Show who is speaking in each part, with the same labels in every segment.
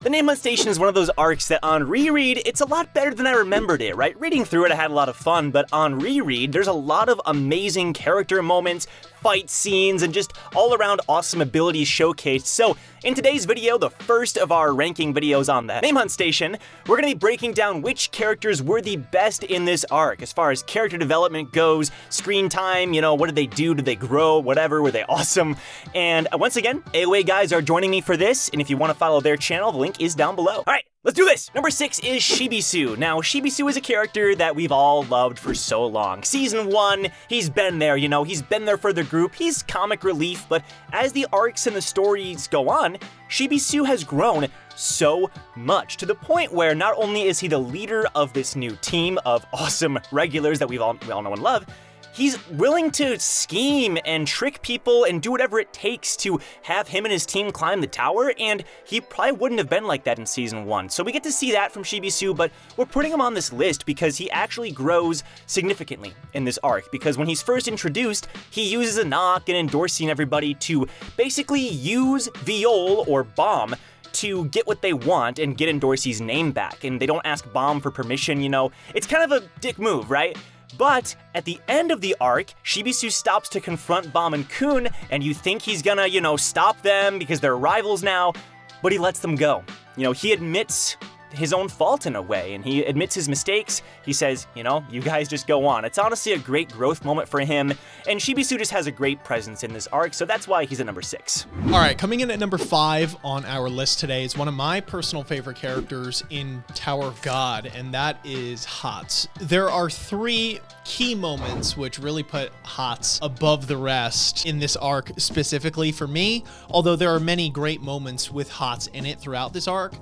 Speaker 1: The Name Hunt Station is one of those arcs that on reread, it's a lot better than I remembered it, right? Reading through it, I had a lot of fun, but on reread, there's a lot of amazing character moments, fight scenes, and just all-around awesome abilities showcased. So, in today's video, the first of our ranking videos on the Name Hunt Station, we're going to be breaking down which characters were the best in this arc, as far as character development goes, screen time, you know, what did they do, did they grow, whatever, were they awesome? And once again, AoA guys are joining me for this, and if you want to follow their channel, the link is down below. Alright, let's do this! Number 6 is Shibisu. Now, Shibisu is a character that we've all loved for so long. Season 1, he's been there, you know, he's been there for the group, he's comic relief, but as the arcs and the stories go on, Shibisu has grown so much, to the point where not only is he the leader of this new team of awesome regulars that we all know and love, he's willing to scheme and trick people and do whatever it takes to have him and his team climb the tower, and he probably wouldn't have been like that in Season 1. So we get to see that from Shibisu, but we're putting him on this list because he actually grows significantly in this arc, because when he's first introduced, he uses a knock and endorsing everybody to basically use Viol or Bomb to get what they want and get Endorsi's name back, and they don't ask Bomb for permission, you know. It's kind of a dick move, right? But at the end of the arc, Shibisu stops to confront Bomb and Kun, and you think he's gonna, you know, stop them because they're rivals now, but he lets them go. You know, he admits his own fault in a way, and he admits his mistakes. He says, you know, you guys just go on. It's honestly a great growth moment for him, and Shibisu just has a great presence in this arc, so that's why he's at number 6.
Speaker 2: All right, coming in at number 5 on our list today is one of my personal favorite characters in Tower of God, and that is Hots. There are 3 key moments which really put Hots above the rest in this arc specifically for me, although there are many great moments with Hots in it throughout this arc.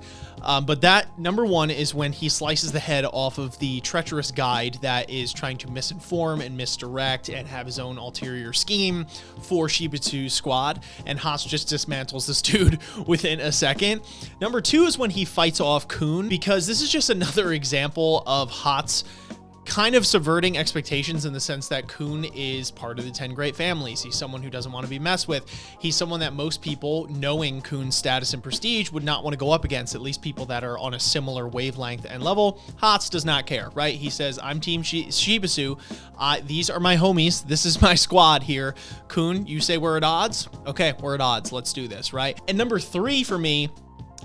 Speaker 2: But that number 1 is when he slices the head off of the treacherous guide that is trying to misinform and misdirect and have his own ulterior scheme for Shibitsu's squad, and Hots just dismantles this dude within a second. Number 2 is when he fights off Kun, because this is just another example of Hots kind of subverting expectations in the sense that Kun is part of the 10 great families. He's someone who doesn't want to be messed with. He's someone that most people, knowing Kun's status and prestige, would not want to go up against, at least people that are on a similar wavelength and level. Hots does not care, right? He says, I'm Team Shibisu. These are my homies. This is my squad here. Kun, you say we're at odds? Okay, we're at odds. Let's do this, right? And number 3 for me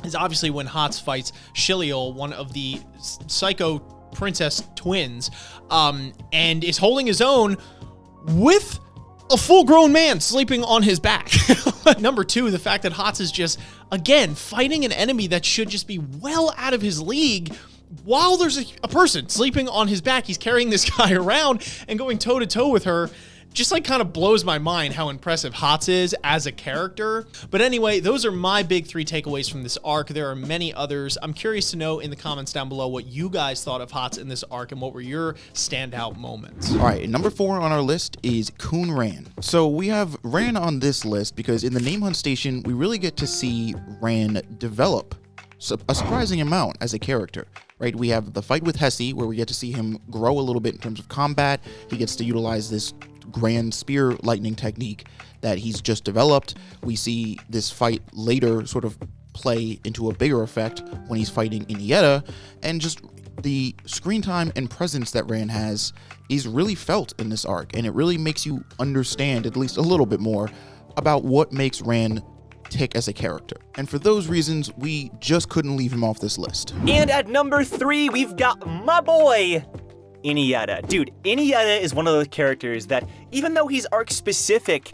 Speaker 2: is obviously when Hots fights Shiliol, one of the psycho princess twins, and is holding his own with a full-grown man sleeping on his back. Number 2, the fact that Hots is just, again, fighting an enemy that should just be well out of his league while there's a person sleeping on his back. He's carrying this guy around and going toe-to-toe with her. Just like kind of blows my mind how impressive Hots is as a character. But anyway, those are my big 3 takeaways from this arc. There are many others. I'm curious to know in the comments down below what you guys thought of Hots in this arc and what were your standout moments.
Speaker 3: All right, number 4 on our list is Kun Ran. So we have Ran on this list because in the Name Hunt Station, we really get to see Ran develop a surprising amount as a character. Right, we have the fight with Hesse, where we get to see him grow a little bit in terms of combat. He gets to utilize this grand spear lightning technique that he's just developed. We see this fight later sort of play into a bigger effect when he's fighting Inietta, and just the screen time and presence that Ran has is really felt in this arc, and it really makes you understand at least a little bit more about what makes Ran tick as a character. And for those reasons, we just couldn't leave him off this list.
Speaker 1: And at number 3, we've got my boy, Inietta. Dude, Inietta is one of those characters that, even though he's arc-specific,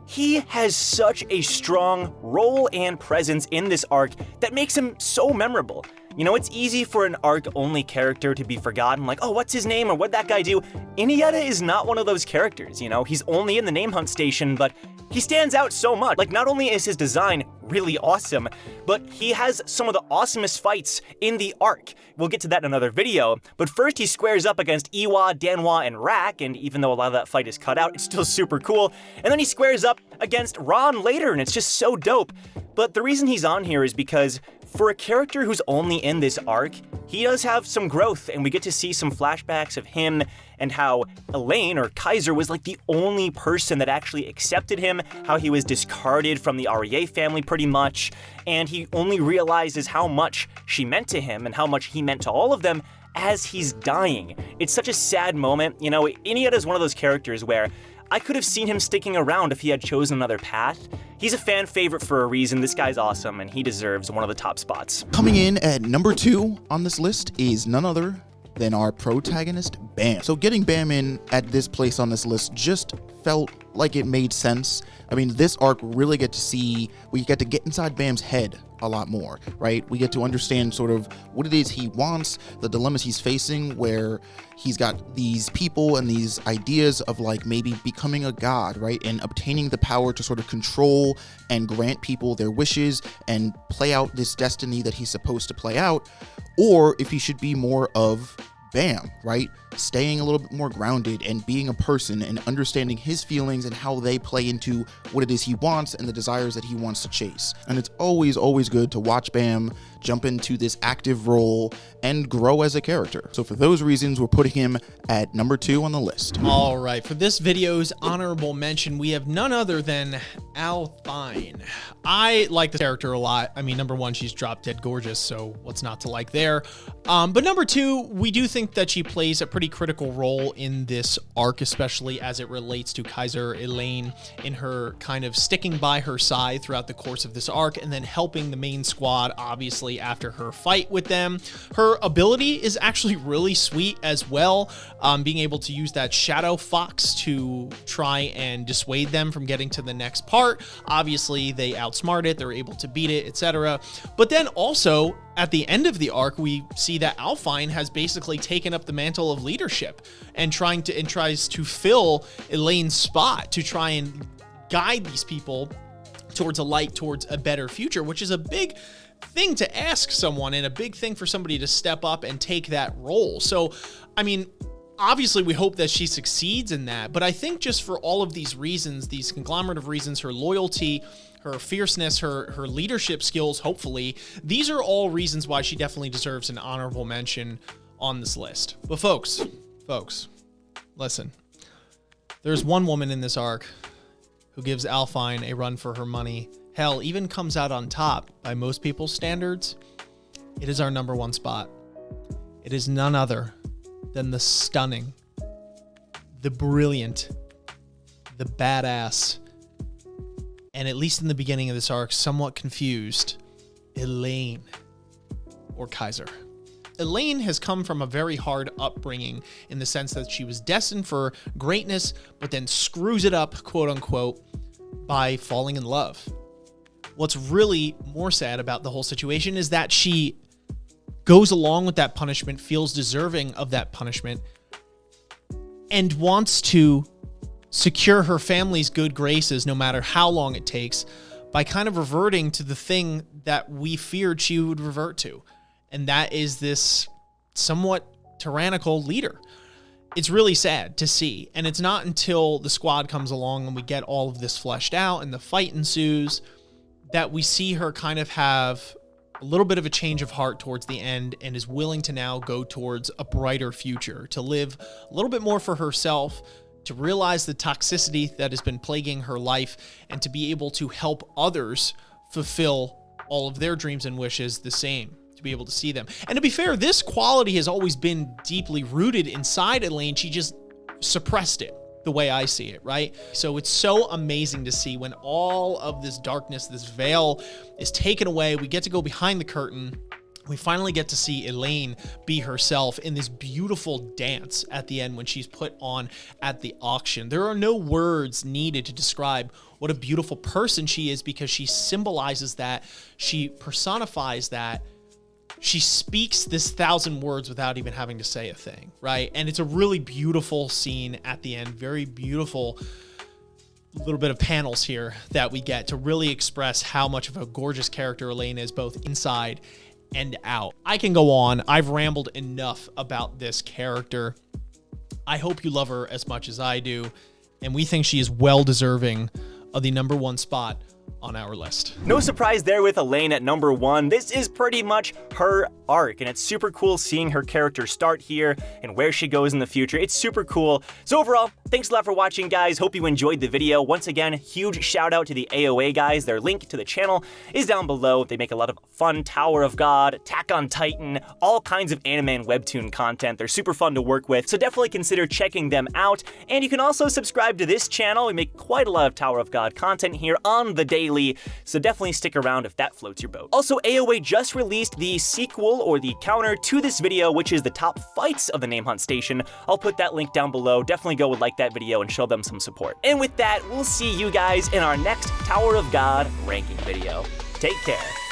Speaker 1: he has such a strong role and presence in this arc that makes him so memorable. You know, it's easy for an arc-only character to be forgotten, like, oh, what's his name, or what'd that guy do? Inietta is not one of those characters, you know? He's only in the Name Hunt Station, but he stands out so much. Like, not only is his design really awesome, but he has some of the awesomest fights in the arc. We'll get to that in another video, but first he squares up against Iwa, Danwa, and Rak, and even though a lot of that fight is cut out, it's still super cool. And then he squares up against Ron later, and it's just so dope. But the reason he's on here is because For a character who's only in this arc, he does have some growth, and we get to see some flashbacks of him and how Elaine, or Kaiser, was like the only person that actually accepted him, how he was discarded from the REA family pretty much, and he only realizes how much she meant to him and how much he meant to all of them as he's dying. It's such a sad moment. You know, Iniesta is one of those characters where I could have seen him sticking around if he had chosen another path. He's a fan favorite for a reason. This guy's awesome, and he deserves one of the top spots.
Speaker 3: Coming in at number 2 on this list is none other than our protagonist, Bam. So getting Bam in at this place on this list just felt like it made sense. I mean, this arc really we get to get inside Bam's head a lot more, right? We get to understand sort of what it is he wants, the dilemmas he's facing, where he's got these people and these ideas of like maybe becoming a god, right? And obtaining the power to sort of control and grant people their wishes and play out this destiny that he's supposed to play out, or if he should be more of Bam, right? Staying a little bit more grounded and being a person and understanding his feelings and how they play into what it is he wants and the desires that he wants to chase. And it's always good to watch Bam jump into this active role and grow as a character. So for those reasons, we're putting him at number 2 on the list.
Speaker 2: All right, for this video's honorable mention, we have none other than Alunnar. I like the character a lot. I mean, number 1, she's drop dead gorgeous, so what's not to like there? But number 2, we do think that she plays a pretty critical role in this arc, especially as it relates to Kaiser Elaine in her kind of sticking by her side throughout the course of this arc and then helping the main squad, obviously, after her fight with them. Her ability is actually really sweet as well, being able to use that Shadow Fox to try and dissuade them from getting to the next part. Obviously, they outsmart it, they're able to beat it, etc. But then also, at the end of the arc, we see that Alunnar has basically taken up the mantle of leadership and tries to fill Elaine's spot to try and guide these people towards a light, towards a better future, which is a big thing to ask someone and a big thing for somebody to step up and take that role. So, I mean, obviously we hope that she succeeds in that, but I think just for all of these reasons, these conglomerate of reasons, her loyalty, her fierceness, her leadership skills, hopefully, these are all reasons why she definitely deserves an honorable mention on this list. But folks, listen, there's one woman in this arc who gives Alunnar a run for her money. Hell, even comes out on top by most people's standards. It is our number 1 spot. It is none other than the stunning, the brilliant, the badass, and at least in the beginning of this arc, somewhat confused, Elaine, or Kaiser. Elaine has come from a very hard upbringing in the sense that she was destined for greatness, but then screws it up, quote unquote, by falling in love. What's really more sad about the whole situation is that she goes along with that punishment, feels deserving of that punishment, and wants to secure her family's good graces no matter how long it takes by kind of reverting to the thing that we feared she would revert to. And that is this somewhat tyrannical leader. It's really sad to see. And it's not until the squad comes along and we get all of this fleshed out and the fight ensues that we see her kind of have a little bit of a change of heart towards the end and is willing to now go towards a brighter future, to live a little bit more for herself, to realize the toxicity that has been plaguing her life, and to be able to help others fulfill all of their dreams and wishes the same, to be able to see them. And to be fair, this quality has always been deeply rooted inside Elaine. She just suppressed it, the way I see it, right? So it's so amazing to see when all of this darkness, this veil is taken away. We get to go behind the curtain. We finally get to see Elaine be herself in this beautiful dance at the end when she's put on at the auction. There are no words needed to describe what a beautiful person she is, because she symbolizes that, she personifies that. She speaks this 1,000 words without even having to say a thing, right? And it's a really beautiful scene at the end, very beautiful little bit of panels here that we get to really express how much of a gorgeous character Elaine is, both inside and out. I can go on. I've rambled enough about this character. I hope you love her as much as I do, and we think she is well deserving of the number 1 spot on our list.
Speaker 1: No surprise there with Elaine at number 1. This is pretty much her arc, and it's super cool seeing her character start here and where she goes in the future. It's super cool. So overall, thanks a lot for watching, guys. Hope you enjoyed the video. Once again, huge shout out to the AoA guys. Their link to the channel is down below. They make a lot of fun Tower of God, Attack on Titan, all kinds of anime and webtoon content. They're super fun to work with, so definitely consider checking them out. And you can also subscribe to this channel. We make quite a lot of Tower of God content here on the daily, so definitely stick around if that floats your boat. Also, AoA just released the sequel or the counter to this video, which is the top fights of the Name Hunt Station. I'll put that link down below. Definitely go and like that video and show them some support. And with that, we'll see you guys in our next Tower of God ranking video. Take care.